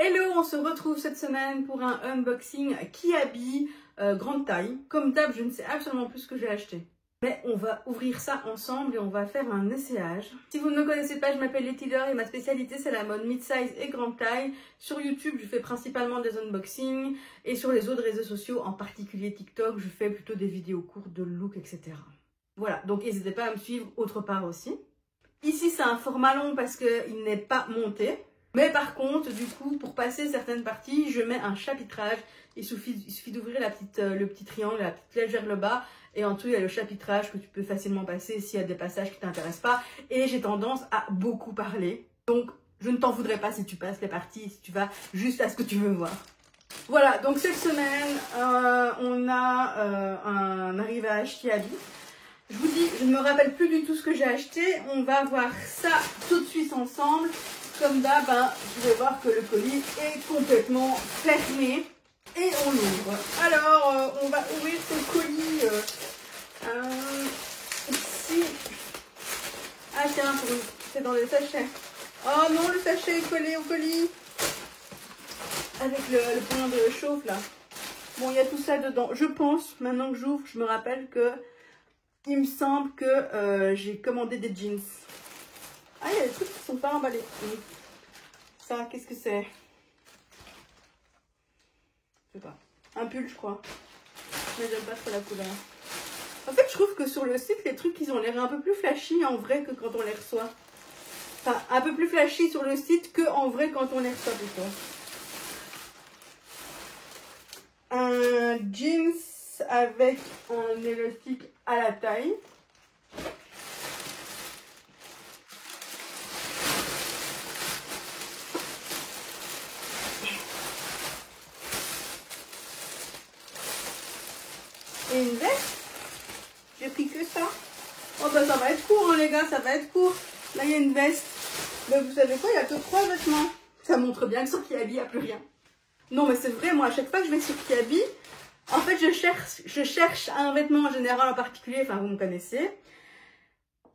Hello, on se retrouve cette semaine pour un unboxing Kiabi grande taille. Comme d'hab, je ne sais absolument plus ce que j'ai acheté. Mais on va ouvrir ça ensemble et on va faire un essayage. Si vous ne me connaissez pas, je m'appelle Letty Lear et ma spécialité c'est la mode mid-size et grande taille. Sur YouTube, je fais principalement des unboxings et sur les autres réseaux sociaux, en particulier TikTok, je fais plutôt des vidéos courtes de look, etc. Voilà, donc n'hésitez pas à me suivre autre part aussi. Ici, c'est un format long parce qu'il n'est pas monté. Mais par contre, du coup, pour passer certaines parties, je mets un chapitrage. Il suffit d'ouvrir le petit triangle, la petite flèche vers le bas. Et en dessous, il y a le chapitrage que tu peux facilement passer s'il y a des passages qui ne t'intéressent pas. Et j'ai tendance à beaucoup parler. Donc, je ne t'en voudrais pas si tu passes les parties, si tu vas juste à ce que tu veux voir. Voilà, donc cette semaine, on a un arrivage Kiabi. Je vous dis, je ne me rappelle plus du tout ce que j'ai acheté. On va voir ça tout de suite ensemble. Comme d'hab, je vais voir que le colis est complètement fermé. Et on l'ouvre. Alors, on va ouvrir ce colis ici. Ah tiens, c'est dans le sachet. Oh non, le sachet est collé au colis. Avec le point de chauffe là. Bon, il y a tout ça dedans. Je pense, maintenant que j'ouvre, je me rappelle que il me semble que j'ai commandé des jeans. Ah, il y a des trucs qui sont pas emballés. Ça, qu'est-ce que c'est? Je sais pas. Un pull, je crois. Mais j'aime pas trop la couleur. En fait, je trouve que sur le site, les trucs, ils ont l'air un peu plus flashy en vrai que quand on les reçoit. Enfin, un peu plus flashy sur le site que en vrai quand on les reçoit plutôt. Un jeans avec un élastique à la taille. Et une veste. J'ai pris que ça. Oh bah ça va être court hein, les gars, ça va être court. Là il y a une veste. Mais vous savez quoi, il y a que 3 vêtements. Ça montre bien que sur Kiabi il n'y a plus rien. Non mais c'est vrai, moi à chaque fois que je vais sur Kiabi, en fait je cherche un vêtement en général en particulier, enfin vous me connaissez.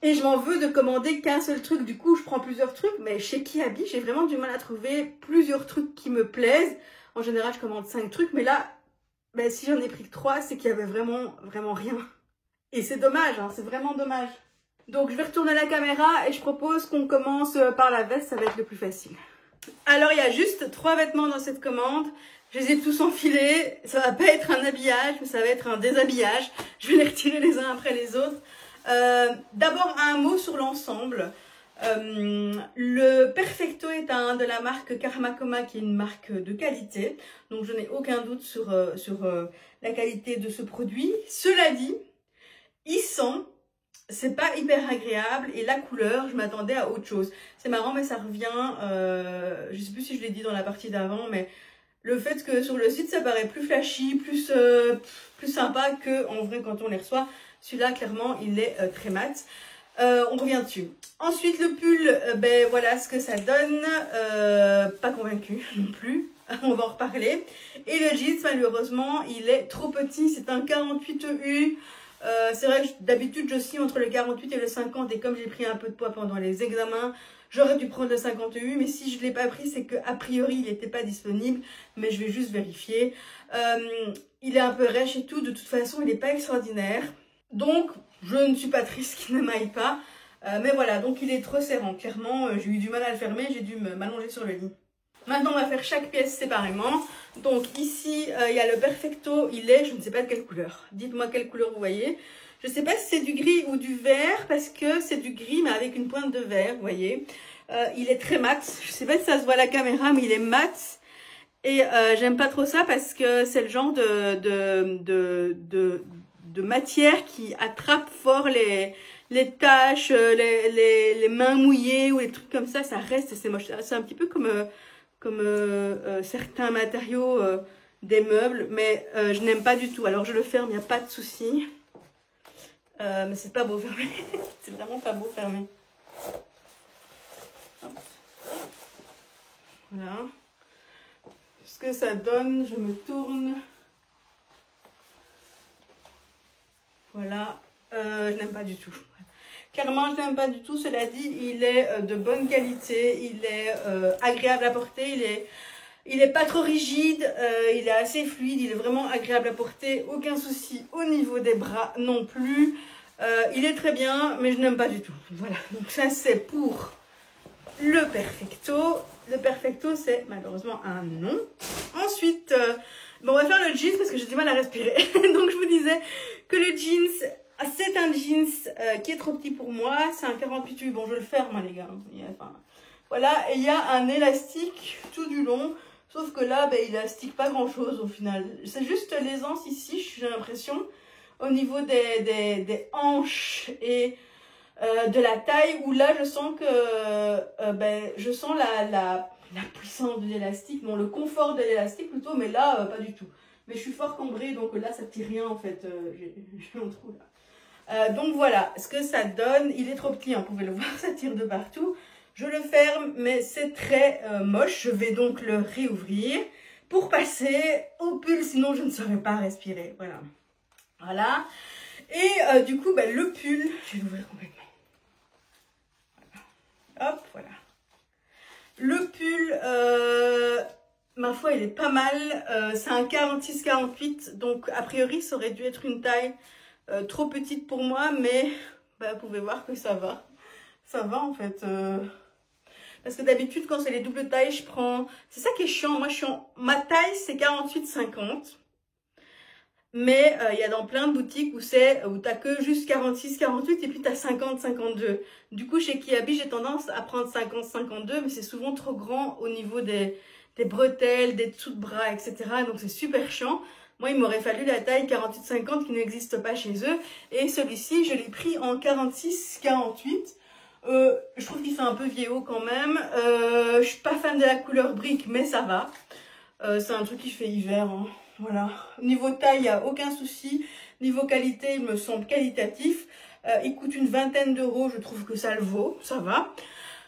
Et je m'en veux de commander qu'un seul truc, du coup je prends plusieurs trucs. Mais chez Kiabi j'ai vraiment du mal à trouver plusieurs trucs qui me plaisent. En général je commande 5 trucs, mais là... Ben, si j'en ai pris que 3, c'est qu'il y avait vraiment rien. Et c'est dommage, hein, c'est vraiment dommage. Donc je vais retourner la caméra et je propose qu'on commence par la veste, ça va être le plus facile. Alors il y a juste 3 vêtements dans cette commande. Je les ai tous enfilés. Ça va pas être un habillage, mais ça va être un déshabillage. Je vais les retirer les uns après les autres. D'abord un mot sur l'ensemble. Le Perfecto est de la marque Karmakoma, qui est une marque de qualité, donc je n'ai aucun doute sur la qualité de ce produit. Cela dit, il sent, c'est pas hyper agréable, et la couleur, je m'attendais à autre chose. C'est marrant, mais ça revient, je sais plus si je l'ai dit dans la partie d'avant, mais le fait que sur le site ça paraît plus flashy, plus sympa que en vrai quand on les reçoit. Celui-là clairement il est très mat. On revient dessus. Ensuite le pull, ben voilà ce que ça donne. Pas convaincu non plus. On va en reparler. Et le jeans malheureusement il est trop petit. C'est un 48U. C'est vrai que d'habitude je suis entre le 48 et le 50. Et comme j'ai pris un peu de poids pendant les examens, j'aurais dû prendre le 50U. Mais si je ne l'ai pas pris, c'est qu'a priori il n'était pas disponible. Mais je vais juste vérifier. Il est un peu rêche et tout. De toute façon il n'est pas extraordinaire. Donc, je ne suis pas triste qu'il ne m'aille pas. Mais voilà, donc il est trop serrant. Clairement, j'ai eu du mal à le fermer. J'ai dû m'allonger sur le lit. Maintenant, on va faire chaque pièce séparément. Donc ici, il y a le Perfecto. Il est, je ne sais pas de quelle couleur. Dites-moi quelle couleur vous voyez. Je ne sais pas si c'est du gris ou du vert. Parce que c'est du gris, mais avec une pointe de vert, vous voyez. Il est très mat. Je ne sais pas si ça se voit à la caméra, mais il est mat. Et j'aime pas trop ça parce que c'est le genre de matière qui attrape fort les taches, les mains mouillées ou les trucs comme ça reste et c'est moche. C'est un petit peu comme certains matériaux des meubles, mais je n'aime pas du tout. Alors je le ferme, il n'y a pas de souci. Mais c'est pas beau fermé. C'est vraiment pas beau fermé. Voilà. Ce que ça donne, je me tourne. Voilà, je n'aime pas du tout. Clairement, je n'aime pas du tout. Cela dit, il est de bonne qualité, il est agréable à porter, il est Il n'est pas trop rigide, il est assez fluide, il est vraiment agréable à porter, aucun souci au niveau des bras non plus. Il est très bien, mais je n'aime pas du tout. Voilà, donc ça c'est pour le Perfecto. Le Perfecto c'est malheureusement un non. Ensuite, bon, on va faire le jeans parce que j'ai du mal à respirer. Donc je vous disais que le jeans, c'est un jeans qui est trop petit pour moi. C'est un 48, bon je le ferme moi les gars. Enfin, voilà, et il y a un élastique tout du long. Sauf que là, ben, il élastique pas grand chose au final. C'est juste l'aisance ici, j'ai l'impression, au niveau des hanches et de la taille, où là je sens que ben, je sens la puissance de l'élastique, non, le confort de l'élastique plutôt, mais là pas du tout. Mais je suis fort cambrée, donc là ça tire rien en fait, j'ai un trou là. Donc voilà ce que ça donne. Il est trop petit, hein, vous pouvez le voir, ça tire de partout. Je le ferme, mais c'est très moche. Je vais donc le réouvrir pour passer au pull, sinon je ne saurais pas respirer. Voilà. Voilà. Et du coup, ben, le pull, je vais l'ouvrir complètement. Voilà. Hop, voilà. Le pull, ma foi, il est pas mal. C'est un 46-48, donc a priori, ça aurait dû être une taille trop petite pour moi, mais ben, vous pouvez voir que ça va. Ça va en fait. Parce que d'habitude, quand c'est les doubles tailles, je prends... C'est ça qui est chiant. Moi, ma taille, c'est 48-50. Mais il y a dans plein de boutiques où t'as que juste 46-48 et puis t'as 50-52. Du coup, chez Kiabi, j'ai tendance à prendre 50-52, mais c'est souvent trop grand au niveau des bretelles, des dessous de bras, etc. Donc, c'est super chiant. Moi, il m'aurait fallu la taille 48-50 qui n'existe pas chez eux. Et celui-ci, je l'ai pris en 46-48. Je trouve qu'il fait un peu vieillot quand même. Je suis pas fan de la couleur brique, mais ça va. C'est un truc qui fait hiver. Hein. Voilà. Niveau taille, il n'y a aucun souci. Niveau qualité, il me semble qualitatif. Il coûte une vingtaine d'euros. Je trouve que ça le vaut. Ça va.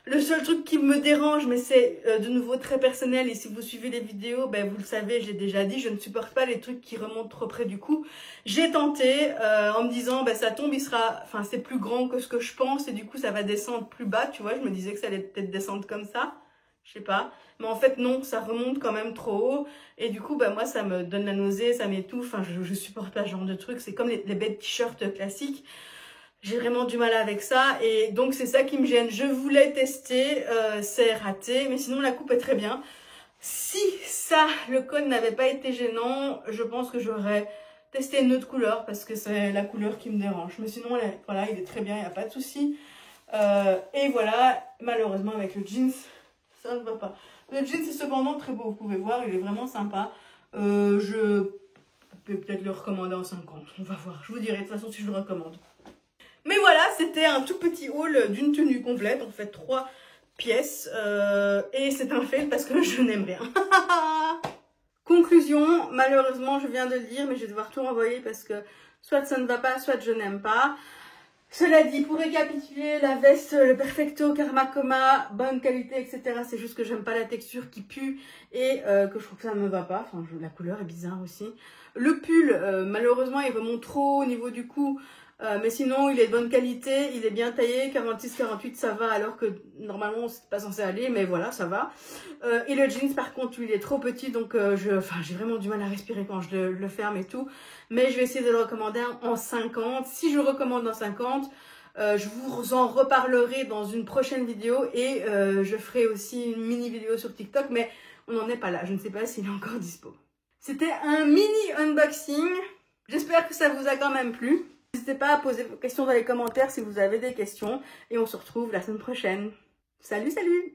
Le seul truc qui me dérange, mais c'est de nouveau très personnel, et si vous suivez les vidéos, ben vous le savez, je l'ai déjà dit, je ne supporte pas les trucs qui remontent trop près du cou. J'ai tenté en me disant, ben ça tombe, enfin c'est plus grand que ce que je pense, et du coup ça va descendre plus bas, tu vois, je me disais que ça allait peut-être descendre comme ça, je sais pas. Mais en fait non, ça remonte quand même trop haut, et du coup ben moi ça me donne la nausée, ça m'étouffe, enfin je supporte pas ce genre de trucs, c'est comme les bêtes t-shirts classiques. J'ai vraiment du mal avec ça et donc c'est ça qui me gêne. Je voulais tester, c'est raté, mais sinon la coupe est très bien. Si ça, le code n'avait pas été gênant, je pense que j'aurais testé une autre couleur parce que c'est la couleur qui me dérange. Mais sinon, voilà, il est très bien, il n'y a pas de souci. Et voilà, malheureusement avec le jeans, ça ne va pas. Le jeans est cependant très beau, vous pouvez voir, il est vraiment sympa. Je peux peut-être le recommander en 50, on va voir. Je vous dirai de toute façon si je le recommande. Mais voilà, c'était un tout petit haul d'une tenue complète, en fait 3 pièces, et c'est un fail parce que je n'aime rien. Conclusion, malheureusement je viens de le dire, mais je vais devoir tout renvoyer parce que soit ça ne va pas, soit je n'aime pas. Cela dit, pour récapituler, la veste, le Perfecto, Karma Coma, bonne qualité, etc. C'est juste que j'aime pas la texture qui pue et que je trouve que ça ne me va pas. Enfin, la couleur est bizarre aussi. Le pull, malheureusement, il remonte trop au niveau du cou. Mais sinon, il est de bonne qualité, il est bien taillé, 46-48 ça va alors que normalement c'est pas censé aller, mais voilà, ça va. Et le jeans par contre, lui, il est trop petit, donc j'ai vraiment du mal à respirer quand je le ferme et tout. Mais je vais essayer de le recommander en 50. Si je le recommande en 50, je vous en reparlerai dans une prochaine vidéo et je ferai aussi une mini vidéo sur TikTok, mais on n'en est pas là, je ne sais pas s'il est encore dispo. C'était un mini unboxing, j'espère que ça vous a quand même plu. N'hésitez pas à poser vos questions dans les commentaires si vous avez des questions. Et on se retrouve la semaine prochaine. Salut, salut!